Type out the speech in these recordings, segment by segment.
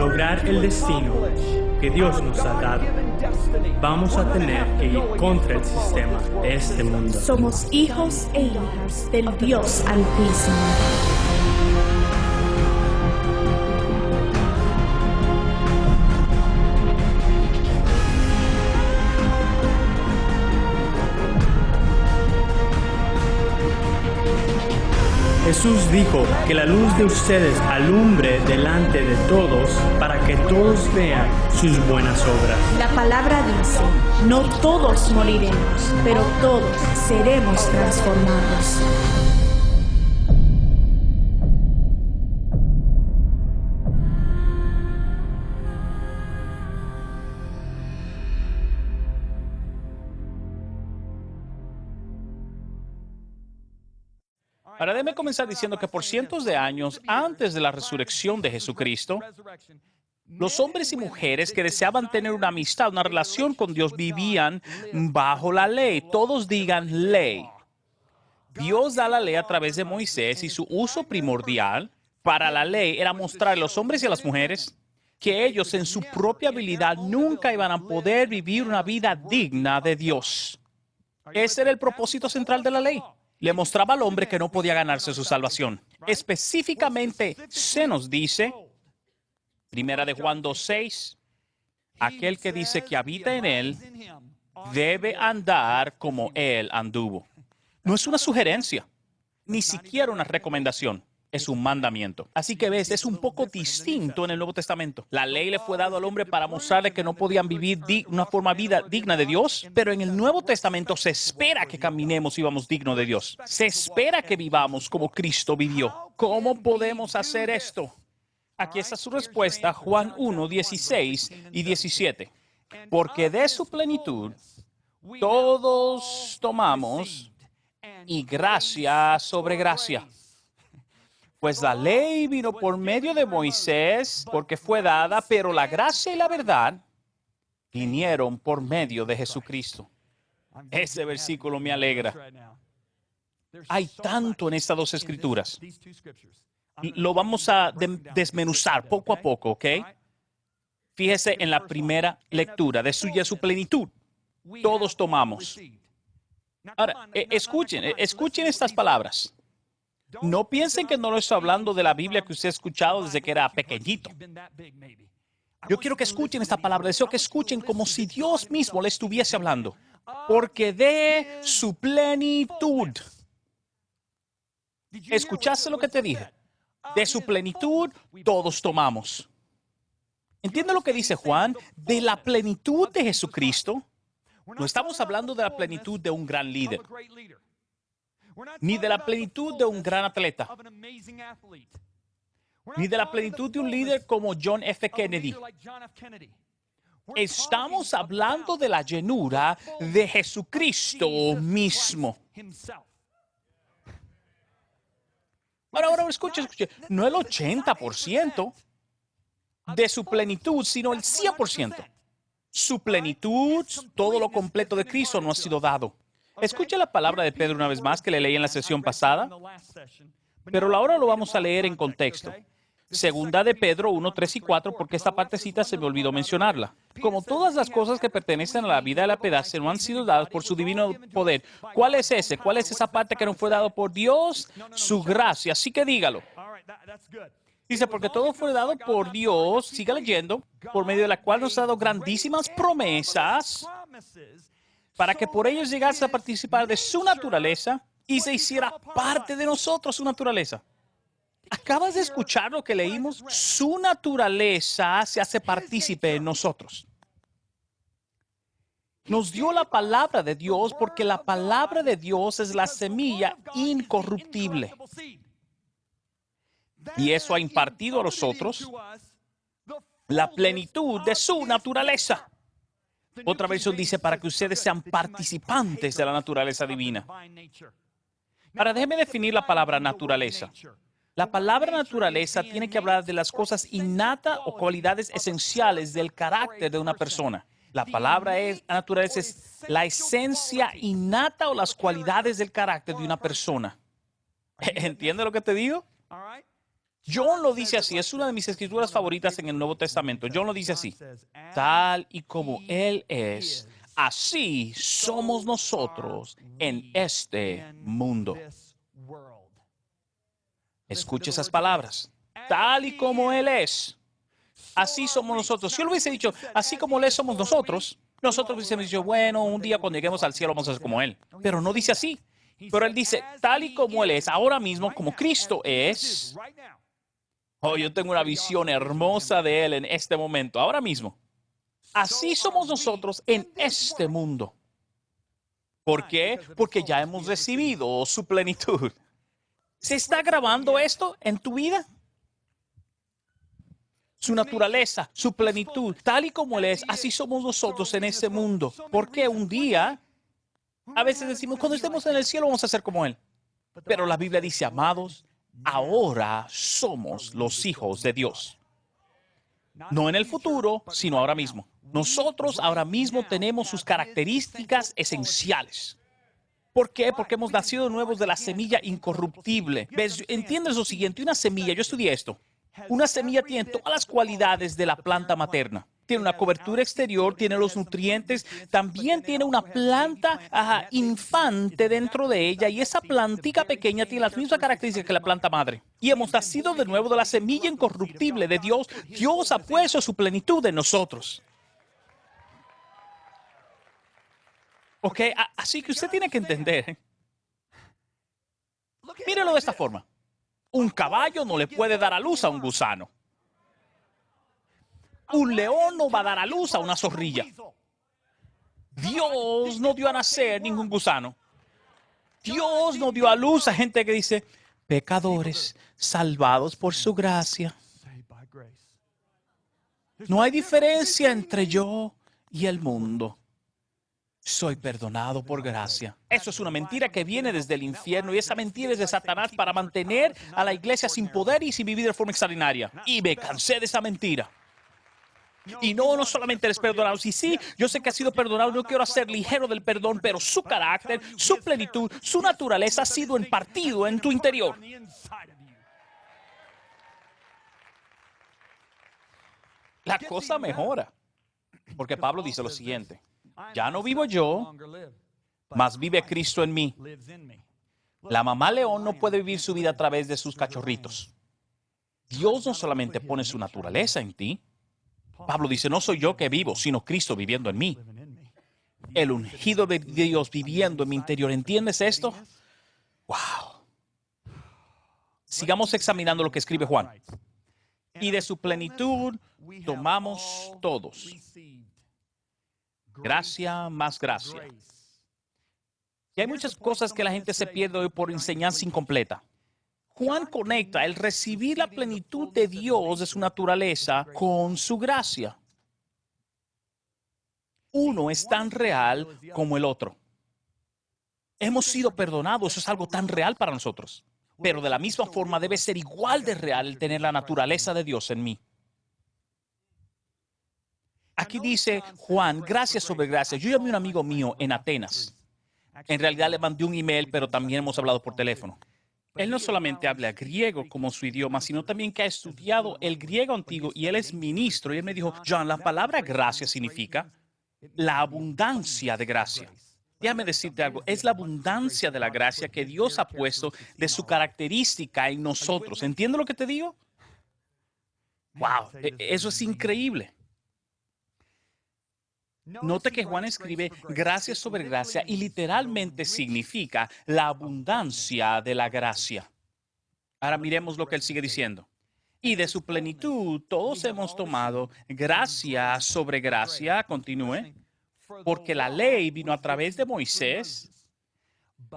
lograr el destino que Dios nos ha dado, vamos a tener que ir contra el sistema de este mundo. Somos hijos e hijas del Dios Altísimo. Jesús dijo que la luz de ustedes alumbre delante de todos para que todos vean sus buenas obras. La palabra dice, no todos moriremos, pero todos seremos transformados. Ahora déjeme comenzar diciendo que por cientos de años antes de la resurrección de Jesucristo, los hombres y mujeres que deseaban tener una amistad, una relación con Dios, vivían bajo la ley. Todos digan ley. Dios da la ley a través de Moisés y su uso primordial para la ley era mostrar a los hombres y a las mujeres que ellos en su propia habilidad nunca iban a poder vivir una vida digna de Dios. Ese era el propósito central de la ley. Le mostraba al hombre que no podía ganarse su salvación. Específicamente se nos dice, Primera de Juan 2:6, aquel que dice que habita en él debe andar como él anduvo. No es una sugerencia, ni siquiera una recomendación. Es un mandamiento. Así que ves, es un poco distinto en el Nuevo Testamento. La ley le fue dada al hombre para mostrarle que no podían vivir una forma de vida digna de Dios, pero en el Nuevo Testamento se espera que caminemos y vivamos dignos de Dios. Se espera que vivamos como Cristo vivió. ¿Cómo podemos hacer esto? Aquí está su respuesta, Juan 1, 16 y 17. Porque de su plenitud todos tomamos y gracia sobre gracia. Pues la ley vino por medio de Moisés, porque fue dada, pero la gracia y la verdad vinieron por medio de Jesucristo. Ese versículo me alegra. Hay tanto en estas dos escrituras. Lo vamos a desmenuzar poco a poco, ¿ok? Fíjese en la primera lectura, de suya su plenitud. Todos tomamos. Ahora, escuchen estas palabras. No piensen que no lo estoy hablando de la Biblia que usted ha escuchado desde que era pequeñito. Yo quiero que escuchen esta palabra. Deseo que escuchen como si Dios mismo le estuviese hablando. Porque de su plenitud. ¿Escuchaste lo que te dije? De su plenitud todos tomamos. ¿Entiende lo que dice Juan? De la plenitud de Jesucristo. No estamos hablando de la plenitud de un gran líder, ni de la plenitud de un gran atleta, ni de la plenitud de un líder como John F. Kennedy. Estamos hablando de la llenura de Jesucristo mismo. Ahora, escuche. No el 80% de su plenitud, sino el 100%. Su plenitud, todo lo completo de Cristo no ha sido dado. Escuche la palabra de Pedro una vez más que le leí en la sesión pasada, pero ahora lo vamos a leer en contexto. Segunda de Pedro 1, 3 y 4, porque esta partecita se me olvidó mencionarla. Como todas las cosas que pertenecen a la vida de la piedad no han sido dadas por su divino poder. ¿Cuál es ese? ¿Cuál es esa parte que no fue dado por Dios? Su gracia. Así que dígalo. Dice, porque todo fue dado por Dios, siga leyendo, por medio de la cual nos ha dado grandísimas promesas, para que por ellos llegase a participar de su naturaleza y se hiciera parte de nosotros su naturaleza. ¿Acabas de escuchar lo que leímos? Su naturaleza se hace partícipe en nosotros. Nos dio la palabra de Dios porque la palabra de Dios es la semilla incorruptible. Y eso ha impartido a nosotros la plenitud de su naturaleza. Otra versión dice para que ustedes sean participantes de la naturaleza divina. Ahora déjeme definir la palabra naturaleza. La palabra naturaleza tiene que hablar de las cosas innatas o cualidades esenciales del carácter de una persona. La palabra naturaleza es la esencia innata o las cualidades del carácter de una persona. ¿Entiende lo que te digo? John lo dice así, es una de mis escrituras favoritas en el Nuevo Testamento. John lo dice así: tal y como Él es, así somos nosotros en este mundo. Escuche esas palabras. Tal y como Él es, así somos nosotros. Si Él hubiese dicho, así como Él es, somos nosotros, nosotros hubiésemos dicho, bueno, un día cuando lleguemos al cielo vamos a ser como Él. Pero no dice así. Pero Él dice, tal y como Él es, ahora mismo, como Cristo es. Oh, yo tengo una visión hermosa de Él en este momento, ahora mismo. Así somos nosotros en este mundo. ¿Por qué? Porque ya hemos recibido su plenitud. ¿Se está grabando esto en tu vida? Su naturaleza, su plenitud, tal y como Él es, así somos nosotros en este mundo. Porque un día, a veces decimos, cuando estemos en el cielo vamos a ser como Él. Pero la Biblia dice, amados, ahora somos los hijos de Dios. No en el futuro, sino ahora mismo. Nosotros ahora mismo tenemos sus características esenciales. ¿Por qué? Porque hemos nacido nuevos de la semilla incorruptible. ¿Ves? ¿Entiendes lo siguiente? Una semilla, yo estudié esto. Una semilla tiene todas las cualidades de la planta materna. Tiene una cobertura exterior, tiene los nutrientes, también tiene una planta infante dentro de ella, y esa plantica pequeña tiene las mismas características que la planta madre. Y hemos nacido de nuevo de la semilla incorruptible de Dios. Dios ha puesto su plenitud en nosotros. Ok, así que usted tiene que entender. Míralo de esta forma. Un caballo no le puede dar a luz a un gusano. Un león no va a dar a luz a una zorrilla. Dios no dio a nacer ningún gusano. Dios no dio a luz a gente que dice, pecadores salvados por su gracia. No hay diferencia entre yo y el mundo. Soy perdonado por gracia. Eso es una mentira que viene desde el infierno, y esa mentira es de Satanás para mantener a la iglesia sin poder y sin vivir de forma extraordinaria. Y me cansé de esa mentira. Y no solamente eres perdonado. Sí, yo sé que has sido perdonado, no quiero hacer ligero del perdón, pero su carácter, su plenitud, su naturaleza ha sido impartido en tu interior. La cosa mejora. Porque Pablo dice lo siguiente: ya no vivo yo, mas vive Cristo en mí. La mamá león no puede vivir su vida a través de sus cachorritos. Dios no solamente pone su naturaleza en ti. Pablo dice, no soy yo que vivo, sino Cristo viviendo en mí. El ungido de Dios viviendo en mi interior. ¿Entiendes esto? ¡Wow! Sigamos examinando lo que escribe Juan. Y de su plenitud tomamos todos. Gracia más gracia. Y hay muchas cosas que la gente se pierde hoy por enseñanza incompleta. Juan conecta el recibir la plenitud de Dios, de su naturaleza, con su gracia. Uno es tan real como el otro. Hemos sido perdonados, eso es algo tan real para nosotros. Pero de la misma forma debe ser igual de real el tener la naturaleza de Dios en mí. Aquí dice Juan, gracia sobre gracia. Yo llamé a un amigo mío en Atenas. En realidad le mandé un email, pero también hemos hablado por teléfono. Él no solamente habla griego como su idioma, sino también que ha estudiado el griego antiguo, y él es ministro. Y él me dijo, John, la palabra gracia significa la abundancia de gracia. Déjame decirte algo, es la abundancia de la gracia que Dios ha puesto de su característica en nosotros. ¿Entiendes lo que te digo? ¡Wow! Eso es increíble. Note que Juan escribe gracia sobre gracia y literalmente significa la abundancia de la gracia. Ahora miremos lo que él sigue diciendo. Y de su plenitud todos hemos tomado gracia sobre gracia, continúe, porque la ley vino a través de Moisés,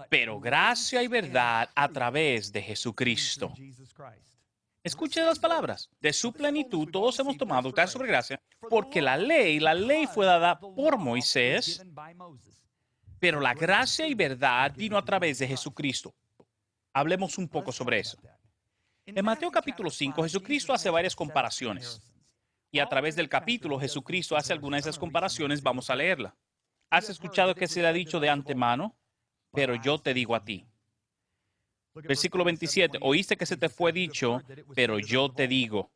pero gracia y verdad a través de Jesucristo. Escuche las palabras. De su plenitud todos hemos tomado gracia sobre gracia, porque la ley fue dada por Moisés, pero la gracia y verdad vino a través de Jesucristo. Hablemos un poco sobre eso. En Mateo capítulo 5, Jesucristo hace varias comparaciones. Y a través del capítulo, Jesucristo hace algunas de esas comparaciones. Vamos a leerla. ¿Has escuchado que se le ha dicho de antemano? Pero yo te digo a ti. Versículo 27, oíste que se te fue dicho, pero yo te digo.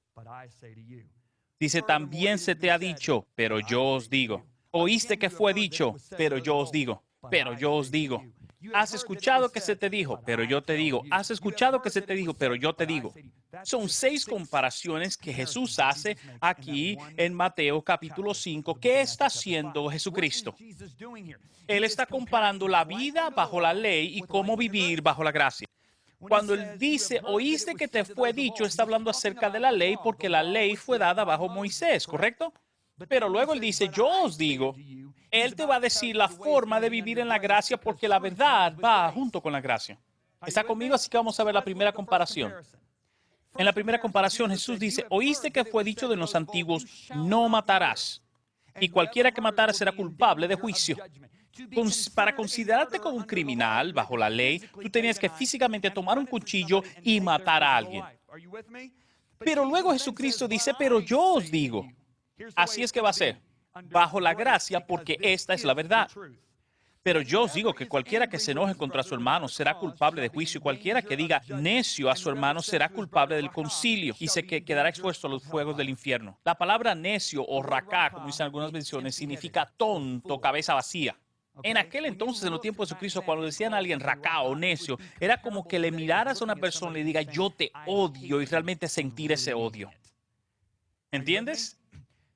Dice, también se te ha dicho, pero yo os digo. Oíste que fue dicho, pero yo os digo. Pero yo os digo. Has escuchado que se te dijo, pero yo te digo. Has escuchado que se te dijo, pero yo te digo. Son 6 comparaciones que Jesús hace aquí en Mateo capítulo 5. ¿Qué está haciendo Jesucristo? Él está comparando la vida bajo la ley y cómo vivir bajo la gracia. Cuando él dice, oíste que te fue dicho, está hablando acerca de la ley porque la ley fue dada bajo Moisés, ¿correcto? Pero luego él dice, yo os digo, él te va a decir la forma de vivir en la gracia porque la verdad va junto con la gracia. ¿Está conmigo? Así que vamos a ver la primera comparación. En la primera comparación Jesús dice, oíste que fue dicho de los antiguos, no matarás. Y cualquiera que matara será culpable de juicio. Para considerarte como un criminal bajo la ley, tú tenías que físicamente tomar un cuchillo y matar a alguien. Pero luego Jesucristo dice, pero yo os digo. Así es que va a ser, bajo la gracia, porque esta es la verdad. Pero yo os digo que cualquiera que se enoje contra su hermano será culpable de juicio. Cualquiera que diga necio a su hermano será culpable del concilio y quedará expuesto a los fuegos del infierno. La palabra necio o racá, como dicen algunas versiones, significa tonto, cabeza vacía. En aquel entonces, en los tiempos de Jesucristo, cuando decían a alguien racá o necio, era como que le miraras a una persona y le diga, yo te odio, y realmente sentir ese odio. ¿Entiendes?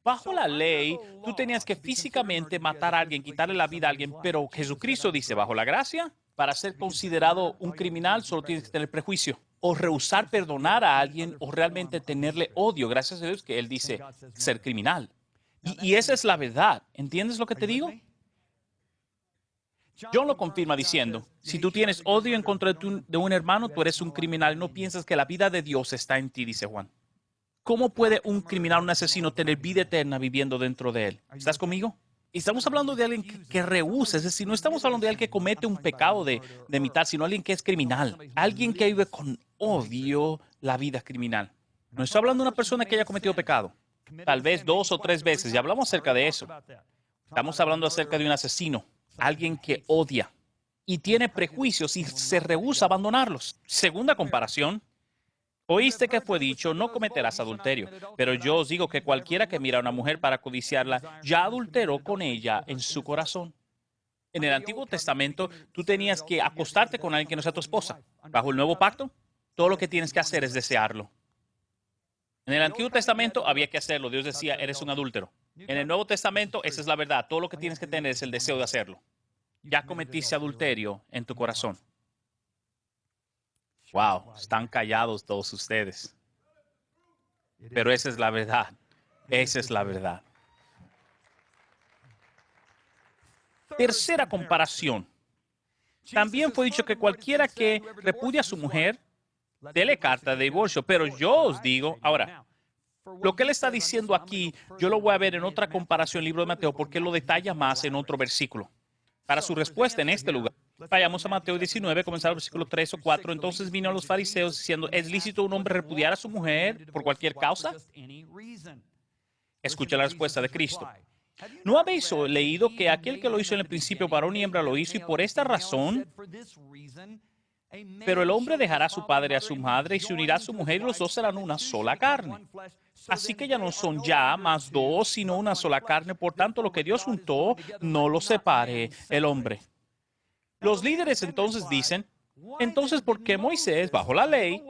Bajo la ley, tú tenías que físicamente matar a alguien, quitarle la vida a alguien, pero Jesucristo dice, bajo la gracia, para ser considerado un criminal solo tienes que tener prejuicio, o rehusar perdonar a alguien, o realmente tenerle odio. Gracias a Dios que Él dice ser criminal. Y esa es la verdad. ¿Entiendes lo que te digo? John lo confirma diciendo, si tú tienes odio en contra de un hermano, tú eres un criminal. No piensas que la vida de Dios está en ti, dice Juan. ¿Cómo puede un criminal, un asesino, tener vida eterna viviendo dentro de él? ¿Estás conmigo? Estamos hablando de alguien que rehúsa, es decir, no estamos hablando de alguien que comete un pecado de mitad, sino alguien que es criminal. Alguien que vive con odio la vida criminal. No estoy hablando de una persona que haya cometido pecado. Tal vez 2 o 3 veces, ya hablamos acerca de eso. Estamos hablando acerca de un asesino. Alguien que odia y tiene prejuicios y se rehúsa a abandonarlos. Segunda comparación. Oíste que fue dicho, no cometerás adulterio. Pero yo os digo que cualquiera que mira a una mujer para codiciarla, ya adulteró con ella en su corazón. En el Antiguo Testamento, tú tenías que acostarte con alguien que no sea tu esposa. Bajo el Nuevo Pacto, todo lo que tienes que hacer es desearlo. En el Antiguo Testamento había que hacerlo. Dios decía, eres un adúltero. En el Nuevo Testamento, esa es la verdad. Todo lo que tienes que tener es el deseo de hacerlo. Ya cometiste adulterio en tu corazón. Wow, están callados todos ustedes. Pero esa es la verdad. Esa es la verdad. Tercera comparación. También fue dicho que cualquiera que repudia a su mujer, dele carta de divorcio. Pero yo os digo, ahora, lo que él está diciendo aquí, yo lo voy a ver en otra comparación, el libro de Mateo, porque él lo detalla más en otro versículo. Para su respuesta en este lugar, vayamos a Mateo 19, comenzar el versículo 3 o 4. Entonces vino a los fariseos diciendo, ¿es lícito un hombre repudiar a su mujer por cualquier causa? Escucha la respuesta de Cristo. ¿No habéis leído que aquel que lo hizo en el principio, varón y hembra lo hizo, y por esta razón, pero el hombre dejará a su padre y a su madre y se unirá a su mujer y los dos serán una sola carne? Así que ya no son ya más dos, sino una sola carne. Por tanto, lo que Dios juntó, no lo separe el hombre. Los líderes entonces dicen, entonces, ¿por qué Moisés, bajo la ley,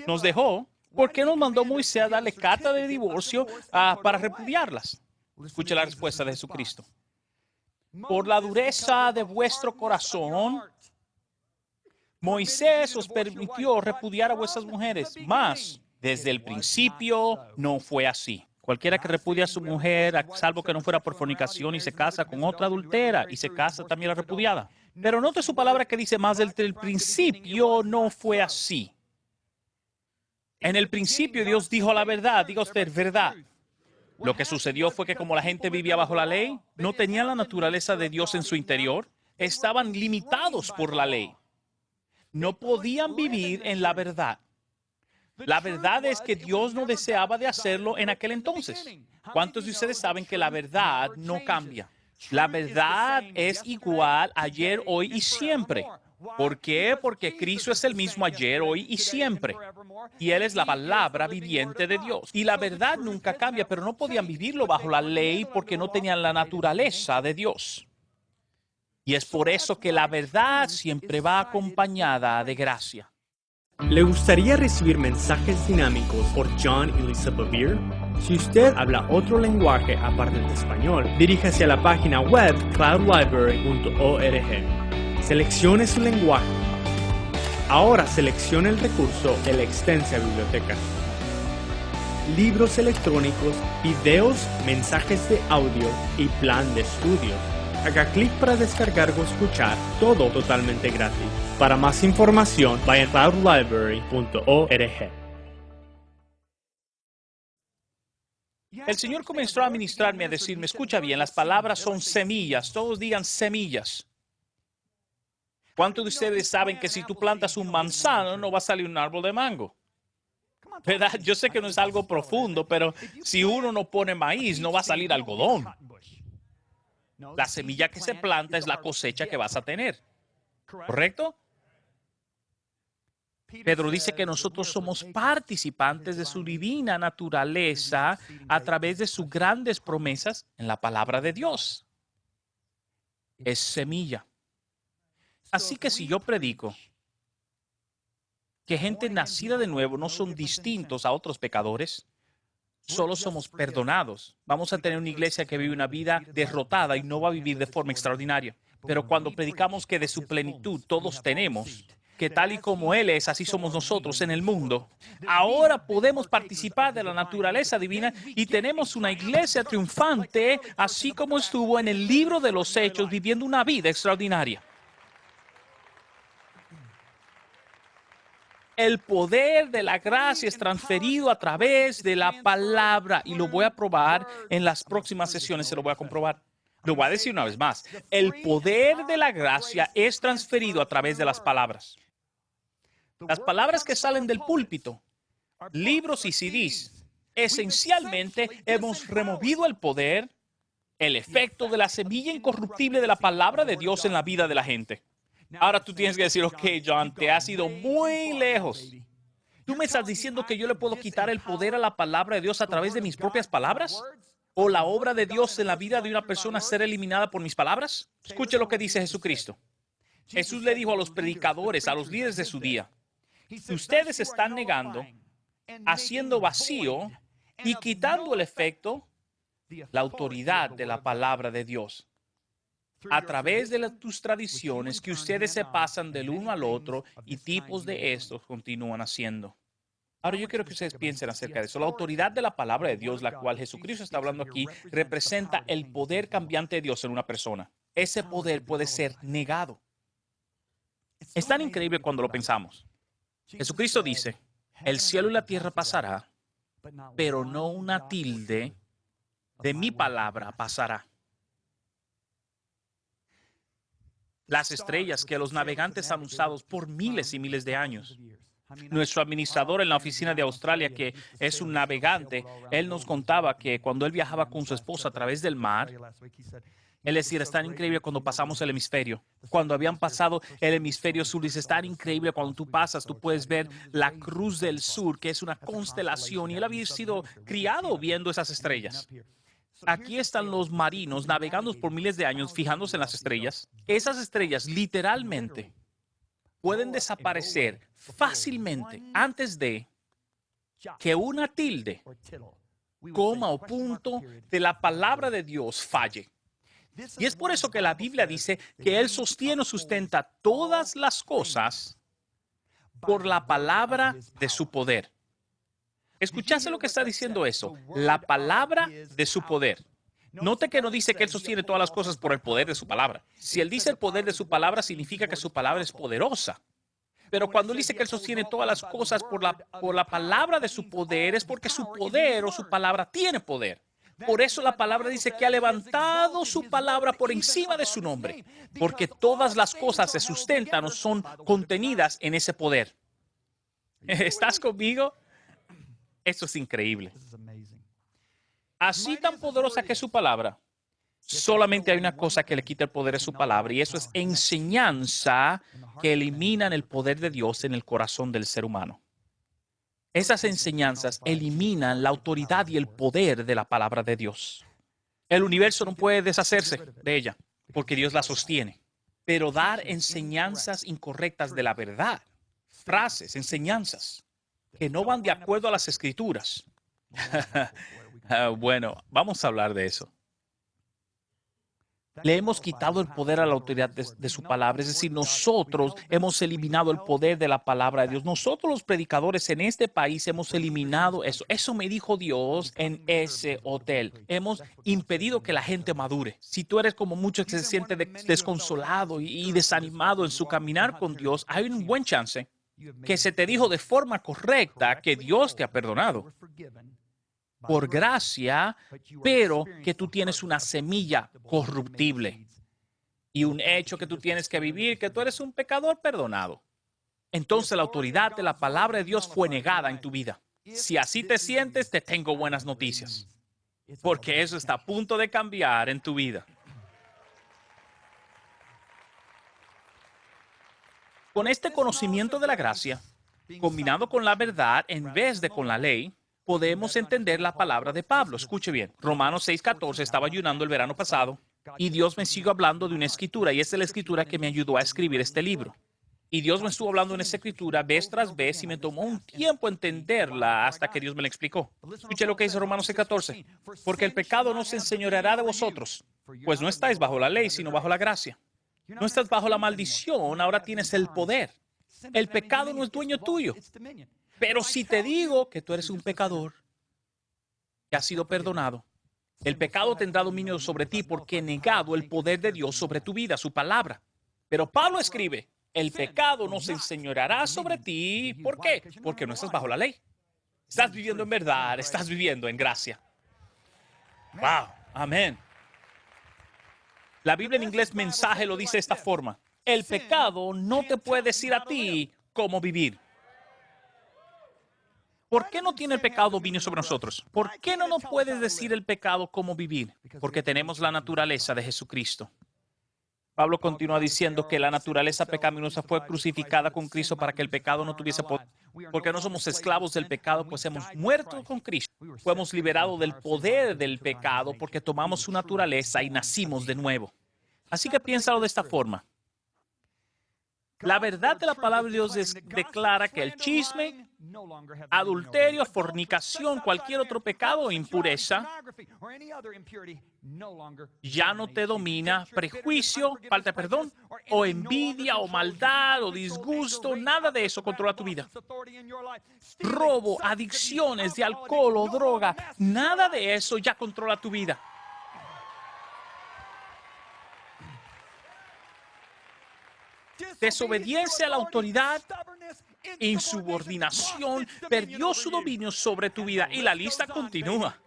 nos dejó? ¿Por qué nos mandó Moisés a darle carta de divorcio para repudiarlas? Escuche la respuesta de Jesucristo. Por la dureza de vuestro corazón, Moisés os permitió repudiar a vuestras mujeres, mas desde el principio no fue así. Cualquiera que repudia a su mujer, salvo que no fuera por fornicación y se casa con otra adultera y se casa también la repudiada. Pero note su palabra que dice más desde el principio no fue así. En el principio Dios dijo la verdad, diga usted verdad. Lo que sucedió fue que como la gente vivía bajo la ley, no tenían la naturaleza de Dios en su interior, estaban limitados por la ley. No podían vivir en la verdad. La verdad es que Dios no deseaba de hacerlo en aquel entonces. ¿Cuántos de ustedes saben que la verdad no cambia? La verdad es igual ayer, hoy y siempre. ¿Por qué? Porque Cristo es el mismo ayer, hoy y siempre. Y Él es la palabra viviente de Dios. Y la verdad nunca cambia, pero no podían vivirlo bajo la ley porque no tenían la naturaleza de Dios. Y es por eso que la verdad siempre va acompañada de gracia. ¿Le gustaría recibir mensajes dinámicos por John y Lisa Bevere? Si usted habla otro lenguaje aparte de español, diríjase a la página web cloudlibrary.org. Seleccione su lenguaje. Ahora seleccione el recurso de la extensa biblioteca. Libros electrónicos, videos, mensajes de audio y plan de estudios. Haga clic para descargar o escuchar, todo totalmente gratis. Para más información, vaya a cloudlibrary.org. El Señor comenzó a ministrarme, a decirme, escucha bien, las palabras son semillas, todos digan semillas. ¿Cuántos de ustedes saben que si tú plantas un manzano no va a salir un árbol de mango? ¿Verdad? Yo sé que no es algo profundo, pero si uno no pone maíz no va a salir algodón. La semilla que se planta es la cosecha que vas a tener. ¿Correcto? Pedro dice que nosotros somos participantes de su divina naturaleza a través de sus grandes promesas en la palabra de Dios. Es semilla. Así que si yo predico que gente nacida de nuevo no son distintos a otros pecadores, solo somos perdonados. Vamos a tener una iglesia que vive una vida derrotada y no va a vivir de forma extraordinaria. Pero cuando predicamos que de su plenitud todos tenemos, que tal y como Él es, así somos nosotros en el mundo, ahora podemos participar de la naturaleza divina y tenemos una iglesia triunfante, así como estuvo en el libro de los Hechos, viviendo una vida extraordinaria. El poder de la gracia es transferido a través de la palabra y lo voy a probar en las próximas sesiones, se lo voy a comprobar. Lo voy a decir una vez más. El poder de la gracia es transferido a través de las palabras. Las palabras que salen del púlpito, libros y CDs, esencialmente hemos removido el poder, el efecto de la semilla incorruptible de la palabra de Dios en la vida de la gente. Ahora tú tienes que decir, ok, John, te has ido muy lejos. ¿Tú me estás diciendo que yo le puedo quitar el poder a la palabra de Dios a través de mis propias palabras? ¿O la obra de Dios en la vida de una persona ser eliminada por mis palabras? Escuche lo que dice Jesucristo. Jesús le dijo a los predicadores, a los líderes de su día, ustedes están negando, haciendo vacío y quitando el efecto, la autoridad de la palabra de Dios. A través de tus tradiciones que ustedes se pasan del uno al otro y tipos de estos continúan haciendo. Ahora yo quiero que ustedes piensen acerca de eso. La autoridad de la palabra de Dios, la cual Jesucristo está hablando aquí, representa el poder cambiante de Dios en una persona. Ese poder puede ser negado. Es tan increíble cuando lo pensamos. Jesucristo dice, el cielo y la tierra pasará, pero no una tilde de mi palabra pasará. Las estrellas que los navegantes han usado por miles y miles de años. Nuestro administrador en la oficina de Australia, que es un navegante, él nos contaba que cuando él viajaba con su esposa a través del mar, él decía, es tan increíble cuando pasamos el hemisferio. Cuando habían pasado el hemisferio sur, dice, es tan increíble cuando tú pasas, tú puedes ver la Cruz del Sur, que es una constelación, y él había sido criado viendo esas estrellas. Aquí están los marinos navegando por miles de años, fijándose en las estrellas. Esas estrellas literalmente pueden desaparecer fácilmente antes de que una tilde, coma o punto de la palabra de Dios falle. Y es por eso que la Biblia dice que Él sostiene o sustenta todas las cosas por la palabra de su poder. ¿Escuchaste lo que está diciendo eso? La palabra de su poder. Note que no dice que Él sostiene todas las cosas por el poder de su palabra. Si Él dice el poder de su palabra, significa que su palabra es poderosa. Pero cuando Él dice que Él sostiene todas las cosas por la palabra de su poder, es porque su poder o su palabra tiene poder. Por eso la palabra dice que ha levantado su palabra por encima de su nombre, porque todas las cosas se sustentan o son contenidas en ese poder. ¿Estás conmigo? Esto es increíble. Así tan poderosa que es su palabra, Solamente hay una cosa que le quita el poder de su palabra, y eso es enseñanza que eliminan el poder de Dios en el corazón del ser humano. Esas enseñanzas eliminan la autoridad y el poder de la palabra de Dios. El universo no puede deshacerse de ella, porque Dios la sostiene. Pero dar enseñanzas incorrectas de la verdad, frases, enseñanzas, que no van de acuerdo a las Escrituras. Bueno, vamos a hablar de eso. Le hemos quitado el poder a la autoridad de su palabra. Es decir, nosotros hemos eliminado el poder de la palabra de Dios. Nosotros los predicadores en este país hemos eliminado eso. Eso me dijo Dios en ese hotel. Hemos impedido que la gente madure. Si tú eres como muchos que se sienten desconsolado y desanimado en su caminar con Dios, hay un buen chance que se te dijo de forma correcta que Dios te ha perdonado por gracia, pero que tú tienes una semilla corruptible y un hecho que tú tienes que vivir, que tú eres un pecador perdonado. Entonces la autoridad de la palabra de Dios fue negada en tu vida. Si así te sientes, te tengo buenas noticias, porque eso está a punto de cambiar en tu vida. Con este conocimiento de la gracia, combinado con la verdad en vez de con la ley, podemos entender la palabra de Pablo. Escuche bien. Romanos 6:14. Estaba ayunando el verano pasado y Dios me siguió hablando de una escritura, y esa es la escritura que me ayudó a escribir este libro. Y Dios me estuvo hablando en esa escritura vez tras vez y me tomó un tiempo entenderla hasta que Dios me la explicó. Escuche lo que dice Romanos 6:14. Porque el pecado no se enseñoreará de vosotros, pues no estáis bajo la ley, sino bajo la gracia. No estás bajo la maldición, ahora tienes el poder. El pecado no es dueño tuyo. Pero si te digo que tú eres un pecador, que has sido perdonado, el pecado tendrá dominio sobre ti porque he negado el poder de Dios sobre tu vida, su palabra. Pero Pablo escribe, el pecado no se enseñoreará sobre ti. ¿Por qué? Porque no estás bajo la ley. Estás viviendo en verdad, estás viviendo en gracia. ¡Wow! Amén. La Biblia en inglés mensaje lo dice de esta forma. El pecado no te puede decir a ti cómo vivir. ¿Por qué no tiene el pecado dominio sobre nosotros? ¿Por qué no nos puedes decir el pecado cómo vivir? Porque tenemos la naturaleza de Jesucristo. Pablo continúa diciendo que la naturaleza pecaminosa fue crucificada con Cristo para que el pecado no tuviese poder. Porque no somos esclavos del pecado, pues hemos muerto con Cristo. Fuimos liberados del poder del pecado porque tomamos su naturaleza y nacimos de nuevo. Así que piénsalo de esta forma. La verdad de la palabra de Dios declara que el chisme, adulterio, fornicación, cualquier otro pecado o impureza ya no te domina. Prejuicio, falta de perdón, o envidia, o maldad, o disgusto, nada de eso controla tu vida. Robo, adicciones de alcohol o droga, nada de eso ya controla tu vida. Desobediencia a la autoridad, insubordinación, perdió su dominio sobre tu vida y la lista continúa.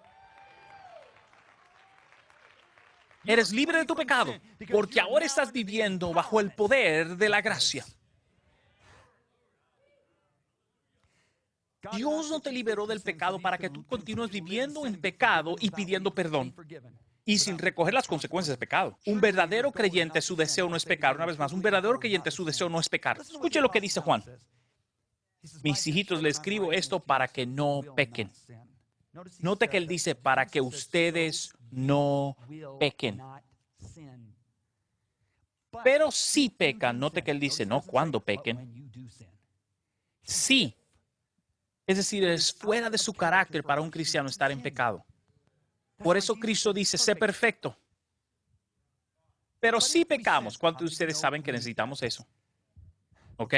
Eres libre de tu pecado porque ahora estás viviendo bajo el poder de la gracia. Dios no te liberó del pecado para que tú continúes viviendo en pecado y pidiendo perdón y sin recoger las consecuencias del pecado. Un verdadero creyente, su deseo no es pecar. Una vez más, un verdadero creyente, su deseo no es pecar. Escuche lo que dice Juan. Mis hijitos, les escribo esto para que no pequen. Note que él dice para que ustedes no pequen. Pero si pecan, note que él dice no cuando pequen. Sí. Es decir, es fuera de su carácter para un cristiano estar en pecado. Por eso Cristo dice, sé perfecto. Pero si pecamos, ¿cuántos de ustedes saben que necesitamos eso? ¿Ok?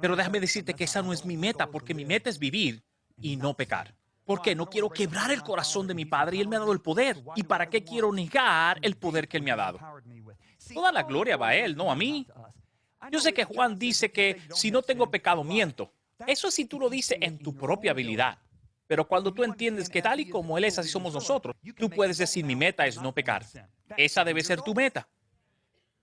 Pero déjame decirte que esa no es mi meta, porque mi meta es vivir y no pecar. ¿Por qué? No quiero quebrar el corazón de mi Padre y Él me ha dado el poder. ¿Y para qué quiero negar el poder que Él me ha dado? Toda la gloria va a Él, no a mí. Yo sé que Juan dice que si no tengo pecado, miento. Eso sí tú lo dices en tu propia habilidad. Pero cuando tú entiendes que tal y como Él es, así somos nosotros, tú puedes decir, mi meta es no pecar. Esa debe ser tu meta.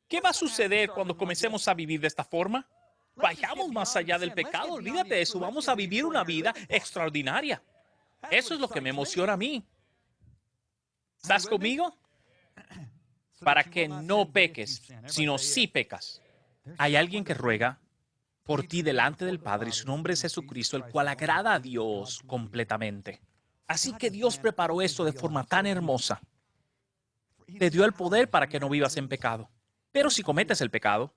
¿Qué va a suceder cuando comencemos a vivir de esta forma? Vayamos más allá del pecado, olvídate de eso. Vamos a vivir una vida extraordinaria. Eso es lo que me emociona a mí. ¿Estás conmigo? Para que no peques, sino sí pecas. Hay alguien que ruega por ti delante del Padre y su nombre es Jesucristo, el cual agrada a Dios completamente. Así que Dios preparó esto de forma tan hermosa. Te dio el poder para que no vivas en pecado. Pero si cometes el pecado,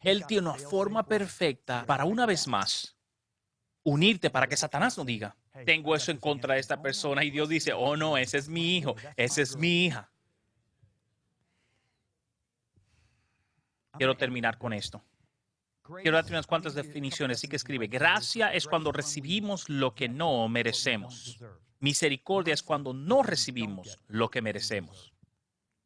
Él tiene una forma perfecta para una vez más unirte para que Satanás no diga, tengo eso en contra de esta persona y Dios dice, oh no, ese es mi hijo, esa es mi hija. Quiero terminar con esto. Quiero darte unas cuantas definiciones. Así que escribe, gracia es cuando recibimos lo que no merecemos. Misericordia es cuando no recibimos lo que merecemos.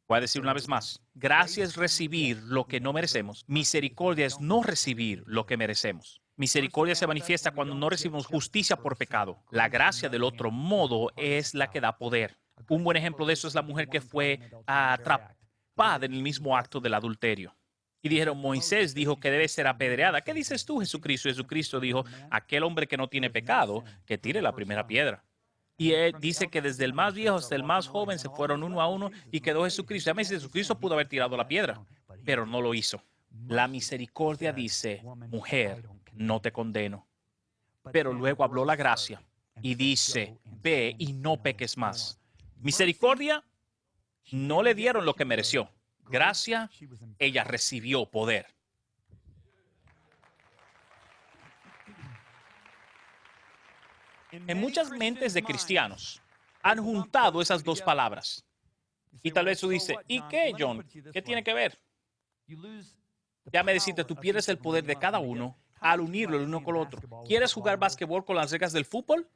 Voy a decir una vez más, gracia es recibir lo que no merecemos. Misericordia es no recibir lo que merecemos. Misericordia se manifiesta cuando no recibimos justicia por pecado. La gracia, del otro modo, es la que da poder. Un buen ejemplo de eso es la mujer que fue atrapada en el mismo acto del adulterio. Y dijeron, Moisés dijo que debe ser apedreada. ¿Qué dices tú, Jesucristo? Jesucristo dijo, aquel hombre que no tiene pecado, que tire la primera piedra. Y él dice que desde el más viejo hasta el más joven se fueron uno a uno y quedó Jesucristo. Ya me dice, Jesucristo pudo haber tirado la piedra, pero no lo hizo. La misericordia dice, mujer, no te condeno. Pero luego habló la gracia y dice, ve y no peques más. Misericordia, no le dieron lo que mereció. Gracia, ella recibió poder. En muchas mentes de cristianos han juntado esas dos palabras. Y tal vez tú dices, ¿y qué, John? ¿Qué tiene que ver? Déjame decirte, tú pierdes el poder de cada uno al unirlo el uno con el otro. ¿Quieres jugar básquetbol con las reglas del fútbol?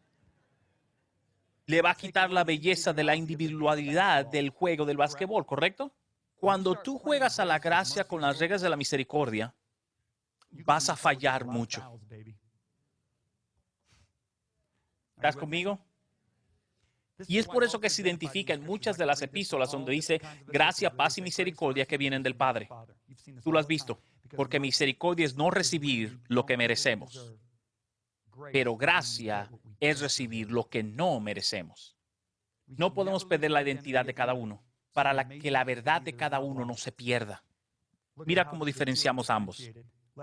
Le va a quitar la belleza de la individualidad del juego del básquetbol, ¿correcto? Cuando tú juegas a la gracia con las reglas de la misericordia, vas a fallar mucho. ¿Estás conmigo? Y es por eso que se identifica en muchas de las epístolas donde dice gracia, paz y misericordia que vienen del Padre. Tú lo has visto, porque misericordia es no recibir lo que merecemos, pero gracia es recibir lo que no merecemos. No podemos perder la identidad de cada uno para que la verdad de cada uno no se pierda. Mira cómo diferenciamos ambos.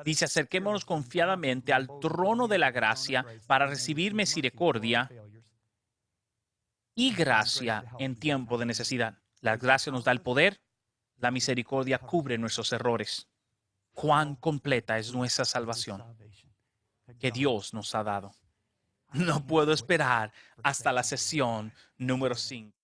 Dice, acerquémonos confiadamente al trono de la gracia para recibir misericordia y gracia en tiempo de necesidad. La gracia nos da el poder, la misericordia cubre nuestros errores. Cuán completa es nuestra salvación que Dios nos ha dado. No puedo esperar hasta la sesión número 5.